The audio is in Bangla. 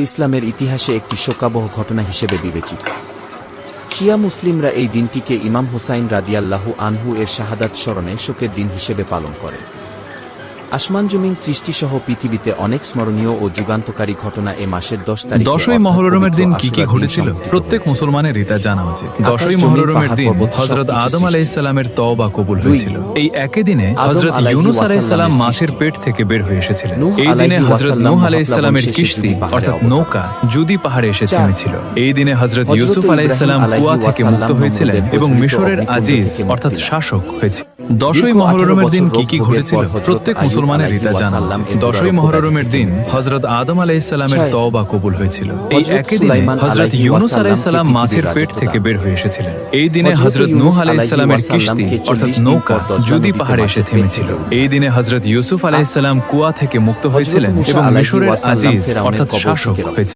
ইসলামের ইতিহাসে একটি শোকাবহ ঘটনা হিসেবে বিবেচিত। শিয়া মুসলিমরা এই দিনটিকে ইমাম হুসাইন রাদিয়াল্লাহু আনহু এর শাহাদাত স্মরণে শোকের দিন হিসেবে পালন করে। আসমান জমিন সৃষ্টিসহ পৃথিবীতে অনেক স্মরণীয় ও যুগান্তকারী ঘটনা এ মাসের 10 তারিখে 10ই মহররমের দিন কি কি ঘটেছিল প্রত্যেক মুসলমানেরই তা জানা উচিত। 10ই মহররমের দিন হযরত আদম আলাইহিস সালামের তওবা কবুল হয়েছিল। এই একই দিনে হযরত ইউনূস আলাইহিস সালাম মাছের পেট থেকে বের হয়ে এসেছিলেন। এই দিনে হযরত নূহ আলাইহিস সালামের কিশতি অর্থাৎ নৌকা জুদি পাহাড়ে এসে থেমেছিল। এই দিনে হযরত ইউসুফ আলাইহিস সালাম কুয়া থেকে মুক্ত হয়েছিলেন এবং মিশরের আজিজ অর্থাৎ শাসক হয়েছিলেন। 10ই মহররমের দিন কি কি ঘটেছিল প্রত্যেক মুসলমানেরই তা জানা উচিত। 10ই মহররমের দিন হযরত আদম আলাইহিস সালামের তওবা কবুল হয়েছিল। এই একই দিনে হযরত ইউনূস আলাইহিস সালাম মাছের পেট থেকে বের হয়ে এসেছিলেন। এই দিনে হযরত নূহ আলাইহিস সালামের কিশতি অর্থাৎ নৌকা জুদি পাহাড়ে এসে থেমেছিল। এই দিনে হযরত ইউসুফ আলাইহিস সালাম কুয়া থেকে মুক্ত হয়েছিলেন এবং মিশরের আজিজ অর্থাৎ শাসক হয়েছিলেন।